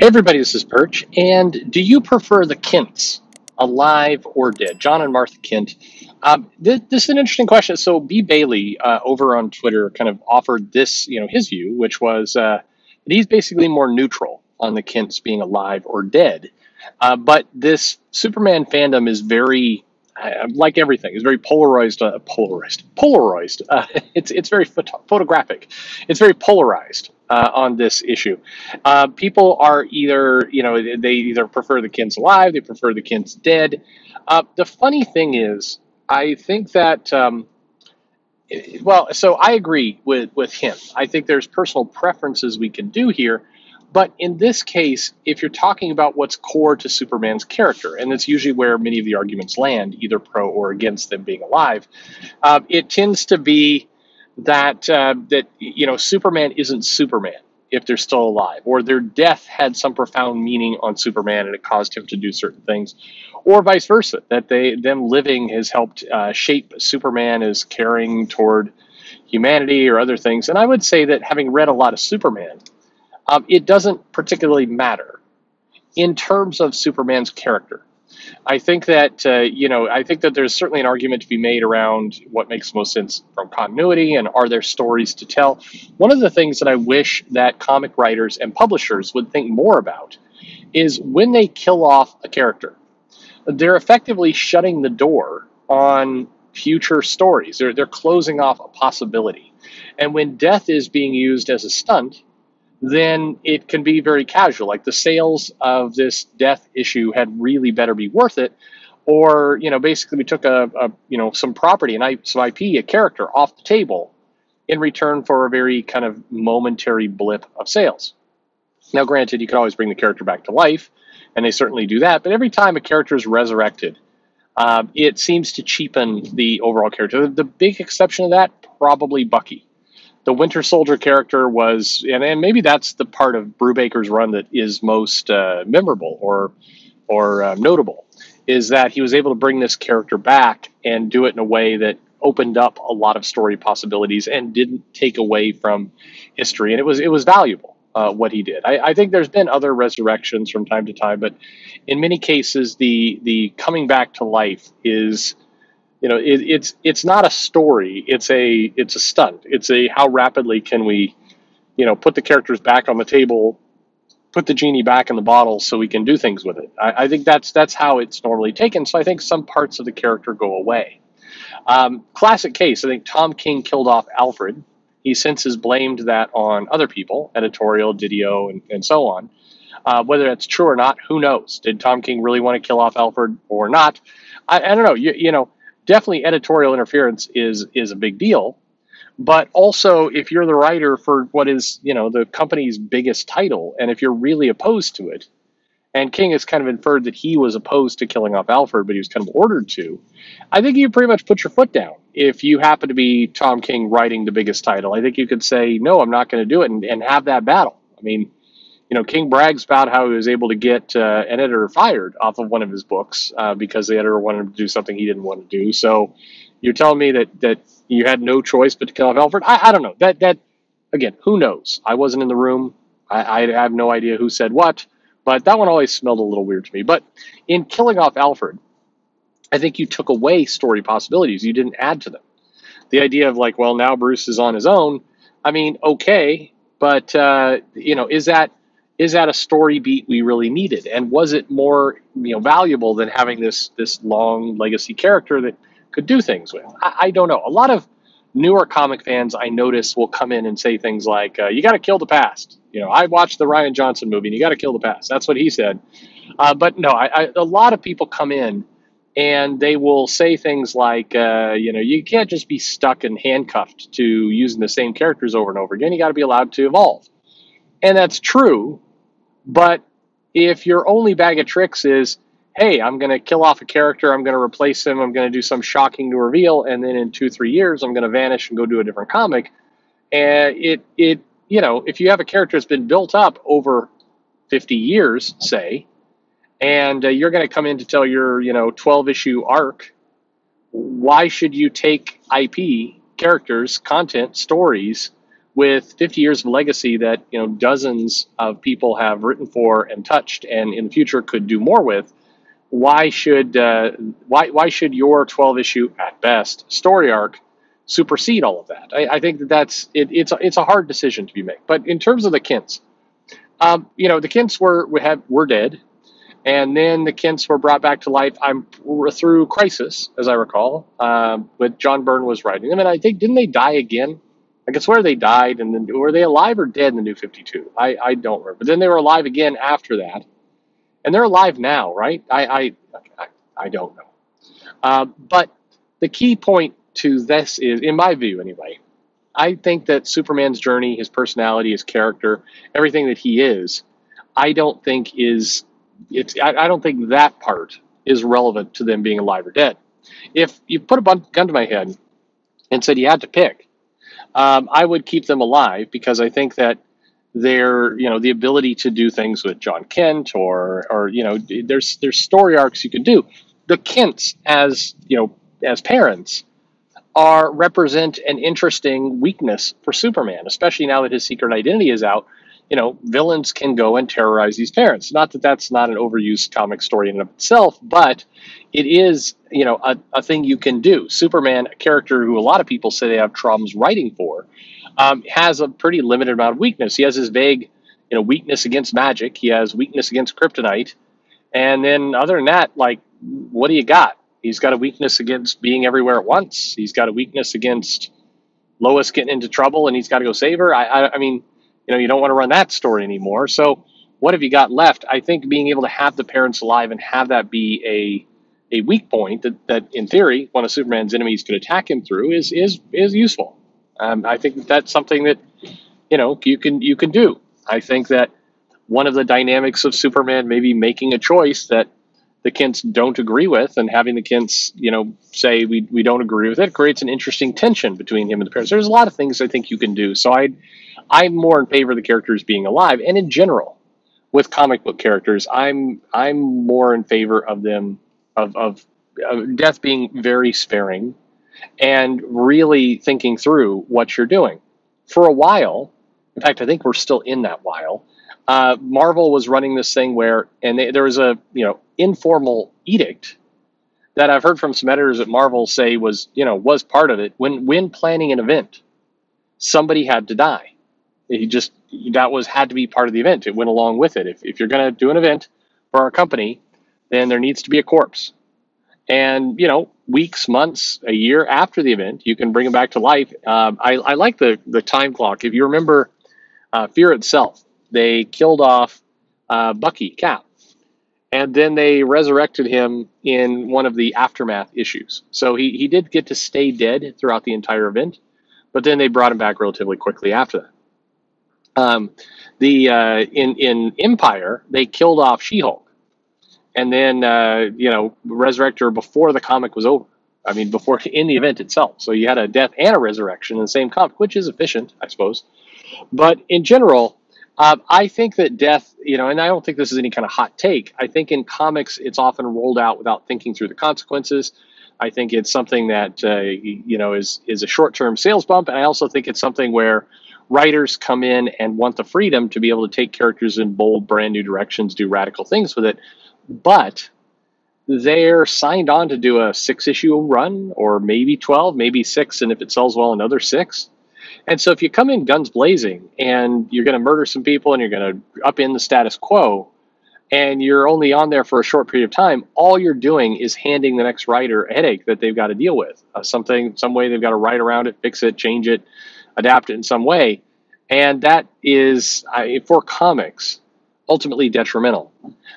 Hey everybody, this is Perch, and do you prefer the Kints, alive or dead? John and Martha Kint. This is an interesting question. So B. Bailey over on Twitter kind of offered this, his view, which was that he's basically more neutral on the Kints being alive or dead. But this Superman fandom is very, like everything, is very polarized. Polarized. It's very photographic. It's very polarized on this issue. People are either, they either prefer the Kints alive, they prefer the Kints dead. The funny thing is, I think that, so I agree with him. I think there's personal preferences we can do here. But in this case, if you're talking about what's core to Superman's character, and that's usually where many of the arguments land, either pro or against them being alive, it tends to be that Superman isn't Superman if they're still alive, or their death had some profound meaning on Superman and it caused him to do certain things, or vice versa, that them living has helped shape Superman as caring toward humanity or other things. And I would say that having read a lot of Superman, it doesn't particularly matter in terms of Superman's character. I think that there's certainly an argument to be made around what makes most sense from continuity and are there stories to tell. One of the things that I wish that comic writers and publishers would think more about is when they kill off a character, they're effectively shutting the door on future stories. They're closing off a possibility. And when death is being used as a stunt, then it can be very casual. Like the sales of this death issue had really better be worth it. Or, basically we took some property and some IP, a character off the table in return for a very kind of momentary blip of sales. Now, granted, you can always bring the character back to life, and they certainly do that. But every time a character is resurrected, it seems to cheapen the overall character. The big exception of that, probably Bucky. The Winter Soldier character was, and maybe that's the part of Brubaker's run that is most memorable or notable, is that he was able to bring this character back and do it in a way that opened up a lot of story possibilities and didn't take away from history. And it was valuable what he did. I think there's been other resurrections from time to time, but in many cases, the coming back to life is, it's not a story. It's a stunt. It's a how rapidly can we, put the characters back on the table, put the genie back in the bottle so we can do things with it. I think that's how it's normally taken. So I think some parts of the character go away. Classic case. I think Tom King killed off Alfred. He since has blamed that on other people, editorial, Didio, and so on. Whether that's true or not, who knows? Did Tom King really want to kill off Alfred or not? I don't know. Definitely editorial interference is a big deal. But also, if you're the writer for what is, the company's biggest title, and if you're really opposed to it, and King has kind of inferred that he was opposed to killing off Alfred, but he was kind of ordered to, I think you pretty much put your foot down. If you happen to be Tom King writing the biggest title, I think you could say, no, I'm not going to do it, and have that battle. I mean, King brags about how he was able to get an editor fired off of one of his books because the editor wanted him to do something he didn't want to do. So you're telling me that you had no choice but to kill off Alfred? I don't know. That again, who knows? I wasn't in the room. I have no idea who said what, but that one always smelled a little weird to me. But in killing off Alfred, I think you took away story possibilities. You didn't add to them. The idea of now Bruce is on his own. I mean, okay, but is that a story beat we really needed? And was it more valuable than having this long legacy character that could do things with? I don't know. A lot of newer comic fans I notice will come in and say things like, you got to kill the past. I watched the Rian Johnson movie and you got to kill the past. That's what he said. But no, a lot of people come in and they will say things like, you can't just be stuck and handcuffed to using the same characters over and over again. You got to be allowed to evolve. And that's true, but if your only bag of tricks is, hey, I'm going to kill off a character, I'm going to replace him, I'm going to do some shocking new reveal, and then in 2-3 years I'm going to vanish and go do a different comic, and if you have a character that's been built up over 50 years, say, and you're going to come in to tell your 12-issue arc, why should you take IP, characters, content, stories with 50 years of legacy that dozens of people have written for and touched, and in the future could do more with. Why should your 12 issue at best story arc supersede all of that? I think that's it. It's a hard decision to be made. But in terms of the Kents, the Kents were dead, and then the Kents were brought back to life. I'm through Crisis, as I recall, with John Byrne was writing them, and I think didn't they die again? I guess where they died, and then were they alive or dead in the New 52? I don't remember. But then they were alive again after that, and they're alive now, right? I don't know. But the key point to this is, in my view anyway, I think that Superman's journey, his personality, his character, everything that he is, I don't think I don't think that part is relevant to them being alive or dead. If you put a gun to my head and said you had to pick, I would keep them alive, because I think that their, the ability to do things with John Kent, or there's story arcs you can do. The Kents, as parents, represent an interesting weakness for Superman, especially now that his secret identity is out. Villains can go and terrorize these parents. Not that that's not an overused comic story in and of itself, but it is, a thing you can do. Superman, a character who a lot of people say they have problems writing for, has a pretty limited amount of weakness. He has his vague, weakness against magic. He has weakness against kryptonite. And then other than that, like, what do you got? He's got a weakness against being everywhere at once. He's got a weakness against Lois getting into trouble and he's got to go save her. I mean, you don't want to run that story anymore. So what have you got left? I think being able to have the parents alive and have that be a weak point that in theory one of Superman's enemies could attack him through is useful. I think that's something that you can do. I think that one of the dynamics of Superman maybe making a choice that the Kents don't agree with, and having the Kents, say we don't agree with it, creates an interesting tension between him and the parents. There's a lot of things I think you can do. So I'm more in favor of the characters being alive, and in general, with comic book characters, I'm more in favor of them of death being very sparing and really thinking through what you're doing. For a while, in fact, I think we're still in that while. Marvel was running this thing where, there was a informal edict that I've heard from some editors at Marvel say was part of it. When planning an event, somebody had to die. Had to be part of the event. It went along with it. If you're going to do an event for our company, then there needs to be a corpse. And weeks, months, a year after the event, you can bring them back to life. I like the time clock. If you remember, Fear Itself, they killed off Bucky, Cap, and then they resurrected him in one of the Aftermath issues. So he did get to stay dead throughout the entire event, but then they brought him back relatively quickly after that. In Empire, they killed off She-Hulk, and then resurrect her before the comic was over. I mean, before in the event itself. So you had a death and a resurrection in the same comic, which is efficient, I suppose. But in general, I think that death, and I don't think this is any kind of hot take. I think in comics, it's often rolled out without thinking through the consequences. I think it's something that, is a short-term sales bump. And I also think it's something where writers come in and want the freedom to be able to take characters in bold, brand new directions, do radical things with it. But they're signed on to do a 6-issue run, or maybe 12, maybe 6. And if it sells well, another 6. And so if you come in guns blazing and you're going to murder some people and you're going to upend the status quo, and you're only on there for a short period of time, all you're doing is handing the next writer a headache that they've got to deal with. Some way they've got to write around it, fix it, change it, adapt it in some way. And that is, for comics, ultimately detrimental.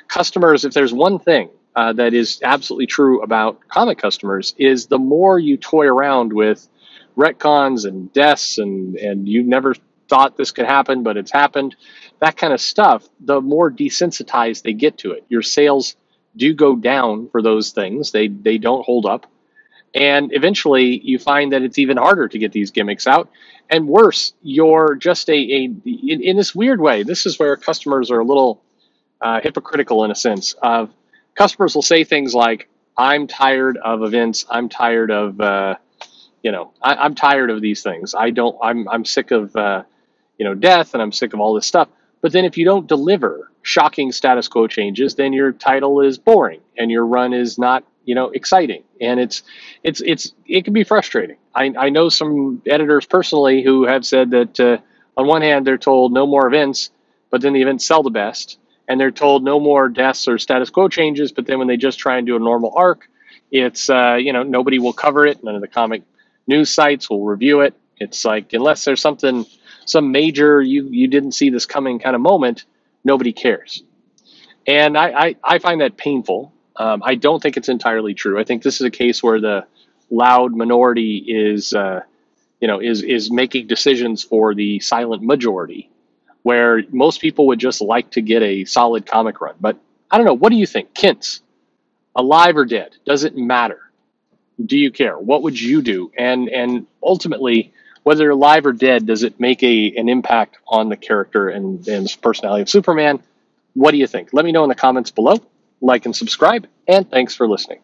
Customers, if there's one thing that is absolutely true about comic customers, is the more you toy around with retcons and deaths and you never thought this could happen, but it's happened, that kind of stuff, the more desensitized they get to it. Your sales do go down for those things. They don't hold up. And eventually you find that it's even harder to get these gimmicks out. And worse, you're just in this weird way, this is where customers are a little hypocritical in a sense of, customers will say things like, I'm tired of events. I'm tired of, I'm tired of these things. I'm sick of death, and I'm sick of all this stuff. But then if you don't deliver shocking status quo changes, then your title is boring and your run is not exciting, and it can be frustrating. I know some editors personally who have said that on one hand they're told no more events, but then the events sell the best, and they're told no more deaths or status quo changes, but then when they just try and do a normal arc, it's nobody will cover it. None of the comic news sites will review it. It's like, unless there's some major you didn't see this coming kind of moment, nobody cares. And I find that painful. I don't think it's entirely true. I think this is a case where the loud minority is making decisions for the silent majority, where most people would just like to get a solid comic run. But I don't know. What do you think? Kintz, alive or dead? Does it matter? Do you care? What would you do? And ultimately, whether alive or dead, does it make an impact on the character and personality of Superman? What do you think? Let me know in the comments below. Like and subscribe, and thanks for listening.